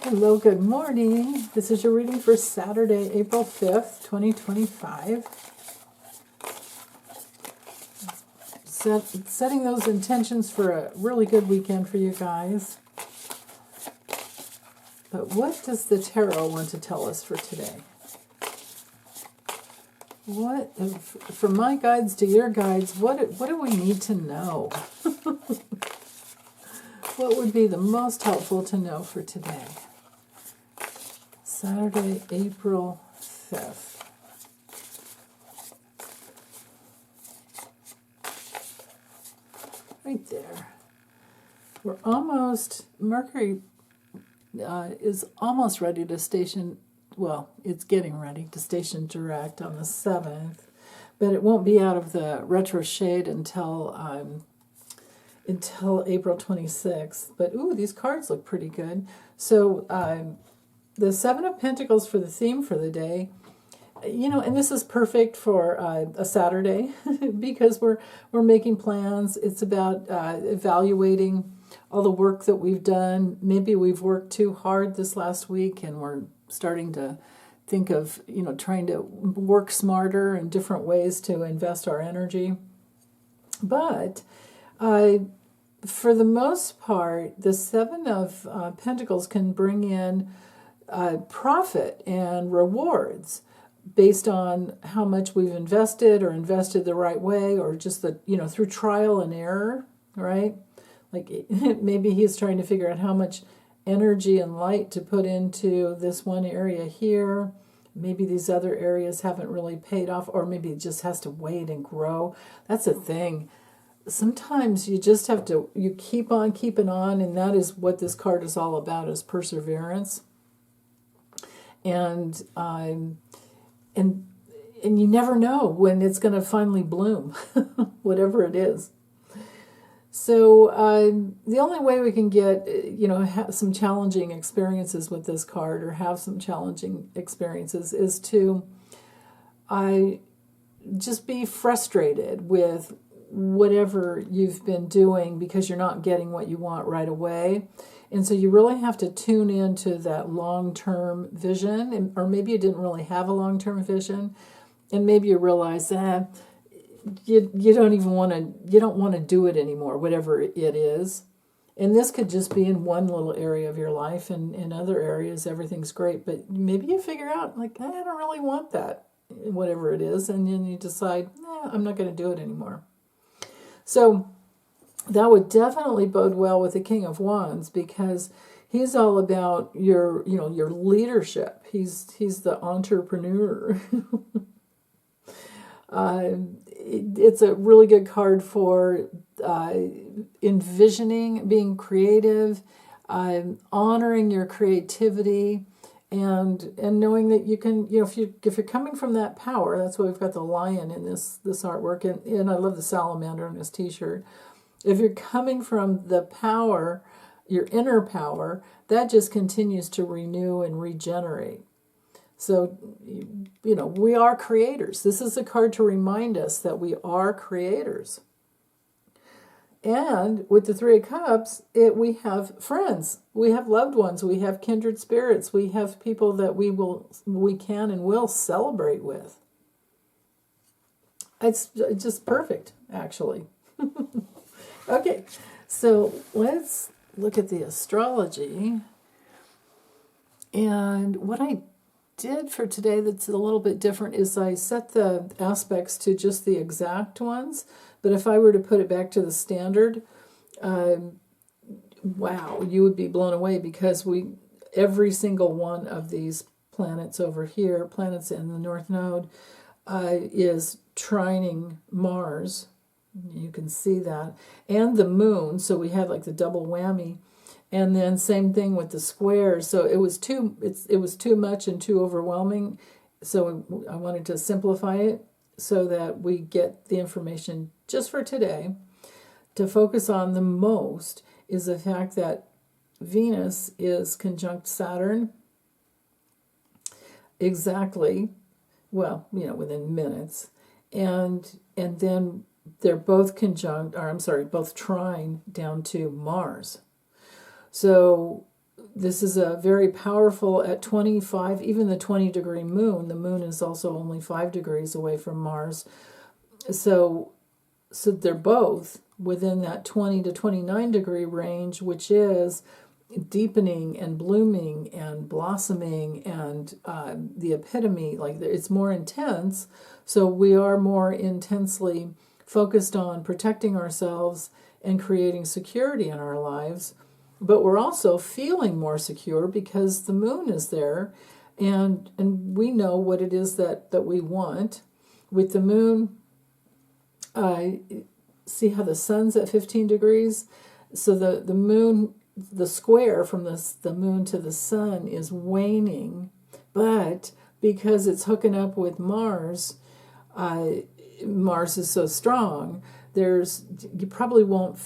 Hello, good morning. This is your reading for Saturday, April 5th, 2025. Setting those intentions for a really good weekend for you guys. But what does the tarot want to tell us for today? From my guides to your guides, what do we need to know? What would be the most helpful to know for today? Saturday, April 5th. Right there. We're almost, Mercury is almost ready to station, well, it's getting ready to station direct on the 7th, but it won't be out of the retro shade until April 26th. But, ooh, these cards look pretty good. So, the Seven of Pentacles for the theme for the day, and this is perfect for a Saturday because we're making plans. It's about evaluating all the work that we've done. Maybe we've worked too hard this last week and we're starting to think of, trying to work smarter and different ways to invest our energy. But for the most part, the Seven of Pentacles can bring in profit and rewards based on how much we've invested or invested the right way, or just through trial and error, right? Like maybe he's trying to figure out how much energy and light to put into this one area here. Maybe these other areas haven't really paid off, or maybe it just has to wait and grow. That's a thing. Sometimes you just have to, you keep on keeping on, and that is what this card is all about, is perseverance. And you never know when it's going to finally bloom, whatever it is. So the only way we can get, have some challenging experiences with this card, or have some challenging experiences, is to just be frustrated with whatever you've been doing because you're not getting what you want right away. And so you really have to tune into that long-term vision, or maybe you didn't really have a long-term vision, and maybe you realize that you don't want to do it anymore, whatever it is. And this could just be in one little area of your life, and in other areas everything's great, but maybe you figure out, like, I don't really want that, whatever it is, and then you decide, I'm not going to do it anymore. So that would definitely bode well with the King of Wands, because he's all about your leadership. He's the entrepreneur. It's a really good card for envisioning, being creative, honoring your creativity, and knowing that you can, if you're coming from that power. That's why we've got the lion in this artwork, and I love the salamander on this T-shirt. If you're coming from the power, your inner power, that just continues to renew and regenerate. So, we are creators. This is a card to remind us that we are creators. And with the Three of Cups, we have friends, we have loved ones, we have kindred spirits, we have people that we can and will celebrate with. It's just perfect, actually. Okay, so let's look at the astrology. And what I did for today that's a little bit different is I set the aspects to just the exact ones. But if I were to put it back to the standard, wow, you would be blown away, because every single one of these planets over here, planets in the North Node, is trining Mars. You can see that. And the moon, so we had like the double whammy. And then same thing with the squares. So it was too much and too overwhelming. So I wanted to simplify it so that we get the information just for today. To focus on the most is the fact that Venus is conjunct Saturn exactly, within minutes. And then they're both both trine down to Mars. So this is a very powerful at 25, even the 20-degree moon. The moon is also only 5 degrees away from Mars. So they're both within that 20 to 29 degree range, which is deepening and blooming and blossoming and the epitome. Like it's more intense. So we are more intensely focused on protecting ourselves and creating security in our lives. But we're also feeling more secure because the moon is there, and we know what it is that we want. With the moon, see how the sun's at 15 degrees? So the moon, the square from the moon to the sun is waning, but because it's hooking up with Mars, Mars is so strong, you probably won't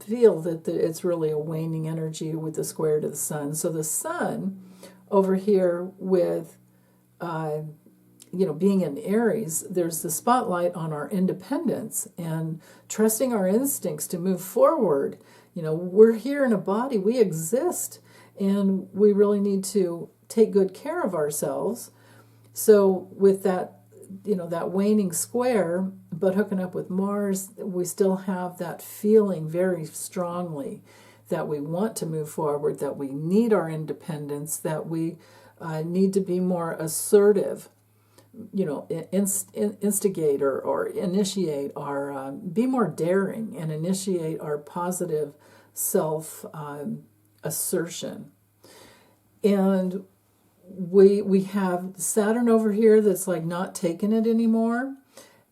feel that it's really a waning energy with the square to the sun. So the sun over here with being in Aries, there's the spotlight on our independence and trusting our instincts to move forward. We're here in a body, we exist, and we really need to take good care of ourselves. So with that, that waning square, but hooking up with Mars, we still have that feeling very strongly that we want to move forward, that we need our independence, that we need to be more assertive, instigate or initiate our, be more daring and initiate our positive self assertion. And we have Saturn over here that's like not taking it anymore,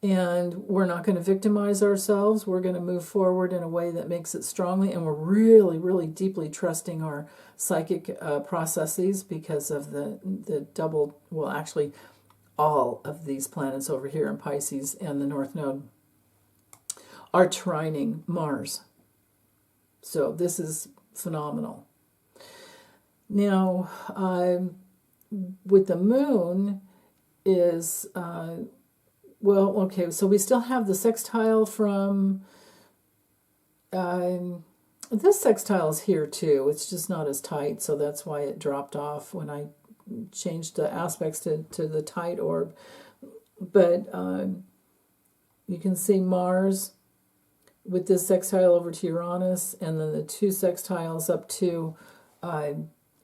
and we're not going to victimize ourselves. We're going to move forward in a way that makes it strongly, and we're really, really deeply trusting our psychic processes because of the double, well, actually all of these planets over here in Pisces and the North Node are trining Mars. So this is phenomenal. Now, with the moon is, so we still have the sextile from, this sextile is here too. It's just not as tight, so that's why it dropped off when I changed the aspects to the tight orb. But you can see Mars with this sextile over to Uranus, and then the two sextiles up to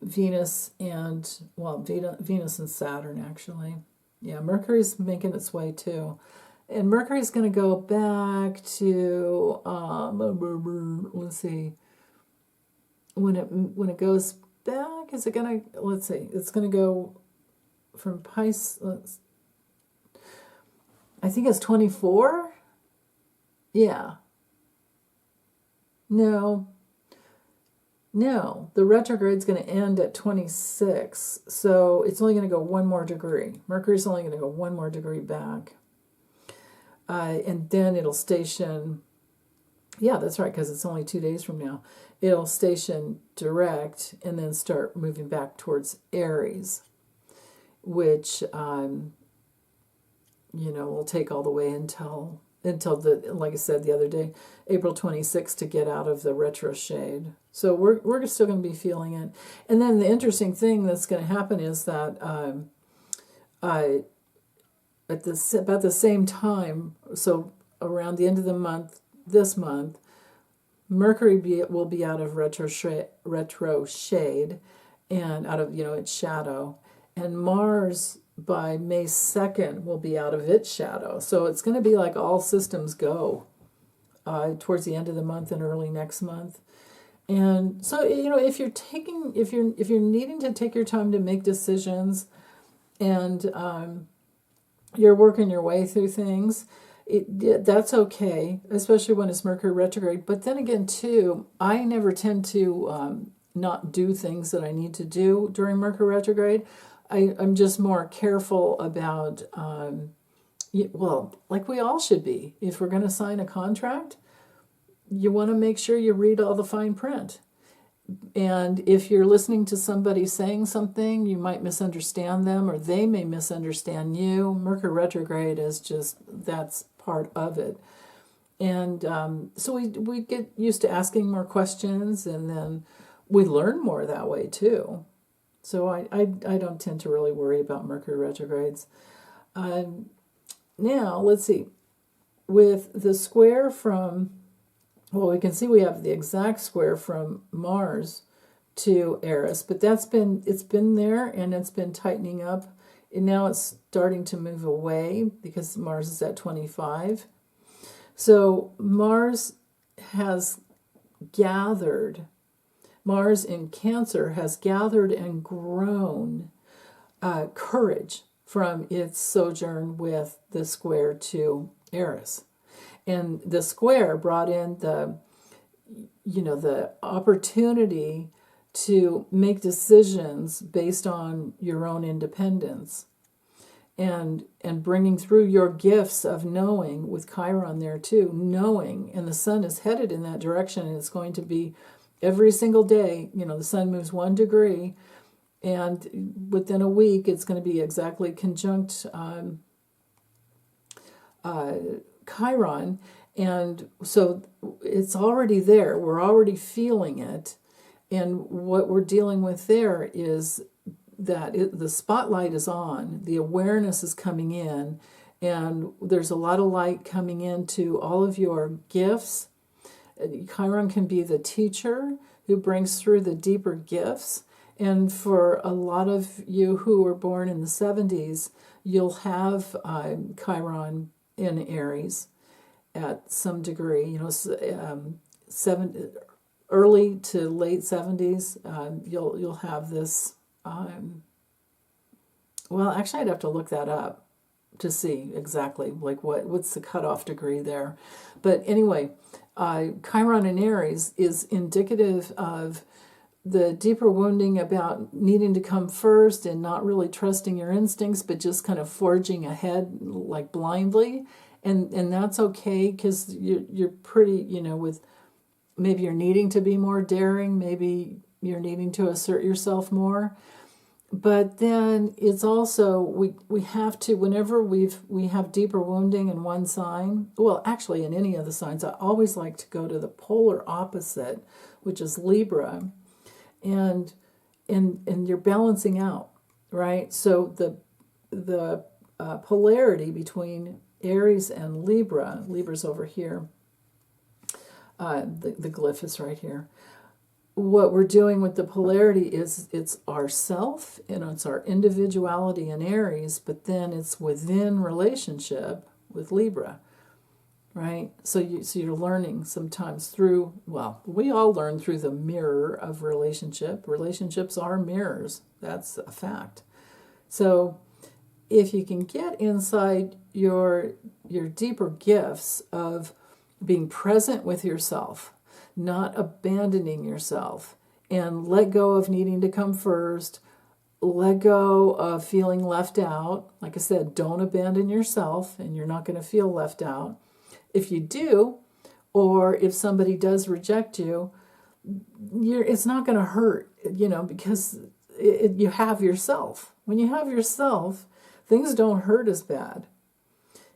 Venus and, Venus and Saturn, actually. Yeah, Mercury's making its way too. And Mercury's going to go back to, let's see, when it goes back, is it going to, let's see, it's going to go from Pisces, I think it's 24? Yeah. No, the retrograde's going to end at 26, so it's only going to go one more degree. Mercury's only going to go one more degree back. And then it'll station, yeah, that's right, because it's only 2 days from now. It'll station direct and then start moving back towards Aries, which, will take all the way until like I said the other day, April 26th to get out of the retro shade. So we're still going to be feeling it. And then the interesting thing that's going to happen is that about the same time, so around the end of the month, this month, Mercury will be out of retro shade and out of its shadow, and Mars by May 2nd will be out of its shadow. So it's going to be like all systems go towards the end of the month and early next month. And so if you're needing to take your time to make decisions, and you're working your way through things, that's okay, especially when it's Mercury retrograde. But then again, too, I never tend to not do things that I need to do during Mercury retrograde. I'm just more careful about, like we all should be. If we're going to sign a contract, you want to make sure you read all the fine print. And if you're listening to somebody saying something, you might misunderstand them, or they may misunderstand you. Mercury retrograde is that's part of it. And so we get used to asking more questions, and then we learn more that way too. So I don't tend to really worry about Mercury retrogrades. Now, let's see. With the square from, well, we can see we have the exact square from Mars to Eris, but it's been there and it's been tightening up. And now it's starting to move away because Mars is at 25. So Mars in Cancer has gathered and grown courage from its sojourn with the square to Eris. And the square brought in the opportunity to make decisions based on your own independence and bringing through your gifts of knowing, with Chiron there too, knowing, and the sun is headed in that direction, and it's going to be every single day. The sun moves 1 degree, and within a week it's going to be exactly conjunct Chiron, and so it's already there. We're already feeling it. And what we're dealing with there is that the spotlight is on, the awareness is coming in, and there's a lot of light coming into all of your gifts. Chiron can be the teacher who brings through the deeper gifts. And for a lot of you who were born in the 70s, you'll have Chiron in Aries at some degree. Early to late 70s, you'll have this. Well, actually, I'd have to look that up to see exactly like what's the cutoff degree there. But anyway, Chiron in Aries is indicative of the deeper wounding about needing to come first and not really trusting your instincts, but just kind of forging ahead like blindly, and that's okay because you're pretty, with. Maybe you're needing to be more daring. Maybe you're needing to assert yourself more. But then it's also, we have to, whenever we have deeper wounding in one sign, well, actually in any of the signs, I always like to go to the polar opposite, which is Libra. And you're balancing out, right? So the polarity between Aries and Libra's over here. The glyph is right here. What we're doing with the polarity is it's our self and it's our individuality in Aries, but then it's within relationship with Libra, right? So you're learning sometimes through, well, we all learn through the mirror of relationship. Relationships are mirrors. That's a fact. So if you can get inside your deeper gifts of being present with yourself, not abandoning yourself, and let go of needing to come first, let go of feeling left out. Like I said, don't abandon yourself, and you're not going to feel left out. If you do, or if somebody does reject you, it's not going to hurt, because you have yourself. When you have yourself, things don't hurt as bad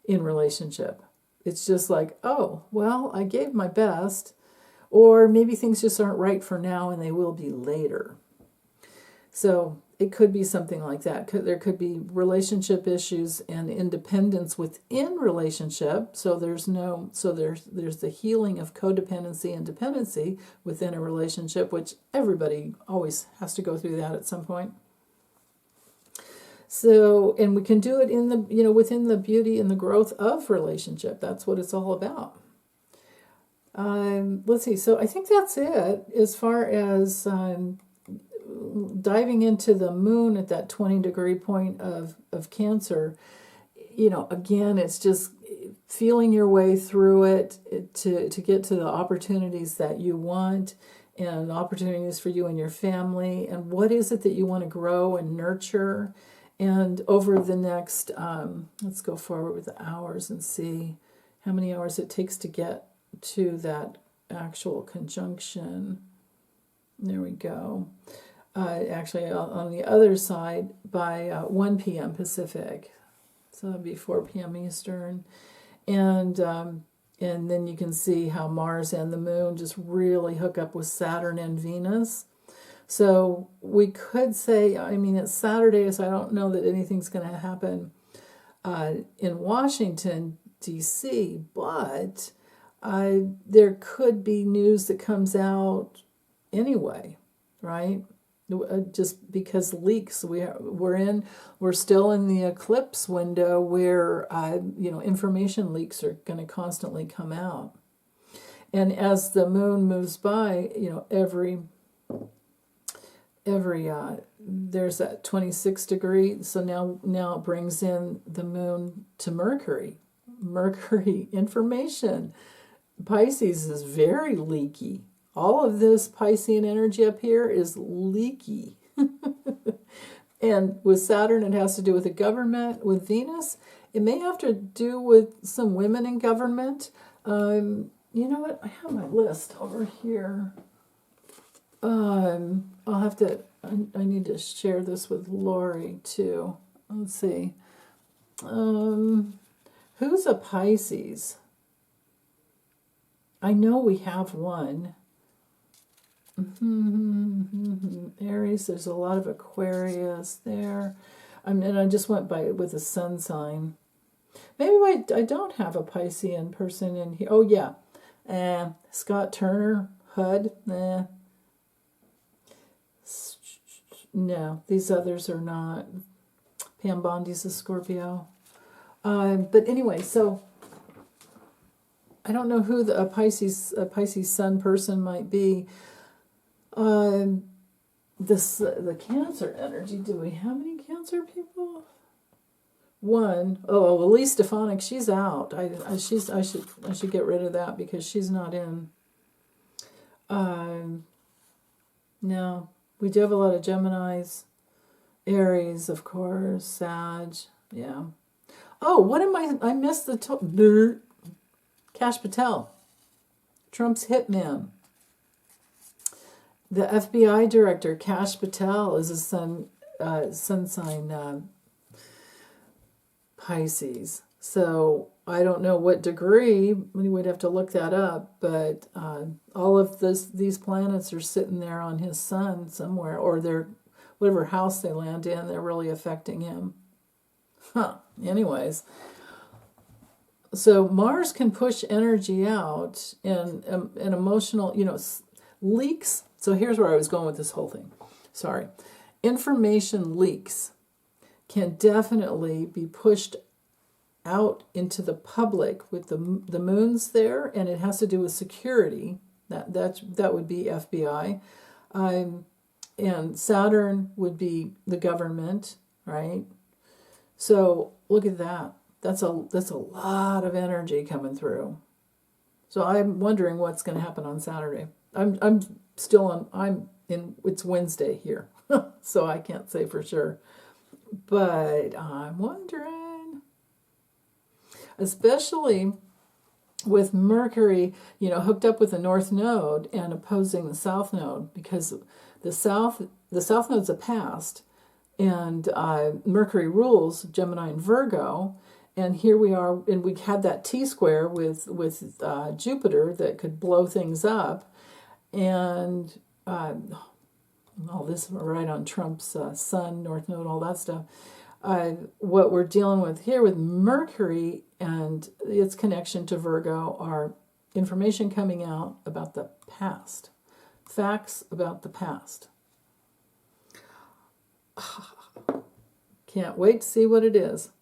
in relationship. It's just like, oh, well, I gave my best, or maybe things just aren't right for now and they will be later. So it could be something like that. There could be relationship issues and independence within relationship. So there's the healing of codependency and dependency within a relationship, which everybody always has to go through that at some point. So, and we can do it in the, within the beauty and the growth of relationship. That's what it's all about. Let's see. So I think that's it as far as diving into the moon at that 20 degree point of Cancer. Again, it's just feeling your way through it to get to the opportunities that you want and opportunities for you and your family. And what is it that you want to grow and nurture? And over the next, let's go forward with the hours and see how many hours it takes to get to that actual conjunction. There we go. Actually, on the other side by 1 p.m. Pacific. So that'd be 4 p.m. Eastern. And then you can see how Mars and the Moon just really hook up with Saturn and Venus. So we could say, I mean, it's Saturday, so I don't know that anything's going to happen in Washington, D.C., but there could be news that comes out anyway, right? Just because leaks, we're still in the eclipse window where information leaks are going to constantly come out, and as the moon moves by, every there's that 26 degree. So now it brings in the moon to Mercury. Mercury information. Pisces is very leaky. All of this Piscean energy up here is leaky. And with Saturn, it has to do with the government. With Venus, it may have to do with some women in government. You know what? I have my list over here. I'll have to, I need to share this with Lori too. Let's see. Who's a Pisces? I know we have one. Aries, there's a lot of Aquarius there. And I just went with a sun sign. Maybe I don't have a Piscean person in here. Oh, yeah. Scott Turner, HUD. No, these others are not. Pam Bondi's a Scorpio. But anyway, so I don't know who a Pisces sun person might be. The Cancer energy. Do we have any Cancer people? One. Oh, Elise Stefanik. She's out. I should get rid of that because she's not in. No, we do have a lot of Geminis, Aries, of course, Sag. Yeah. Oh, what am I missed the Kash Patel, Trump's hitman. The FBI director, Kash Patel, is a sun sign Pisces. So I don't know what degree. We would have to look that up. But all of these planets are sitting there on his sun somewhere, or they're whatever house they land in. They're really affecting him. Anyways. So Mars can push energy out and emotional, leaks. So here's where I was going with this whole thing. Sorry. Information leaks can definitely be pushed out into the public with the moons there, and it has to do with security. That would be FBI. And Saturn would be the government, right? So look at that. That's a lot of energy coming through. So I'm wondering what's going to happen on Saturday. It's Wednesday here, so I can't say for sure. But I'm wondering, especially with Mercury, hooked up with the North Node and opposing the South Node, because the South Node's a past, and Mercury rules Gemini and Virgo. And here we are, and we had that T-square with Jupiter that could blow things up. And all this right on Trump's sun, North Node, all that stuff. What we're dealing with here with Mercury and its connection to Virgo are information coming out about the past. Facts about the past. Can't wait to see what it is.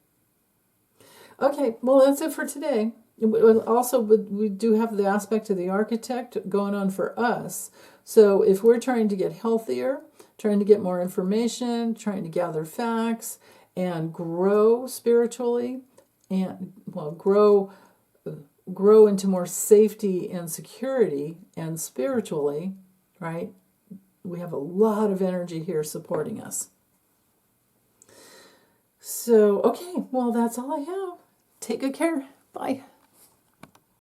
Okay, well, that's it for today. Also, we do have the aspect of the architect going on for us. So if we're trying to get healthier, trying to get more information, trying to gather facts, and grow spiritually, and grow into more safety and security and spiritually, right? We have a lot of energy here supporting us. So, okay, well, that's all I have. Take good care. Bye.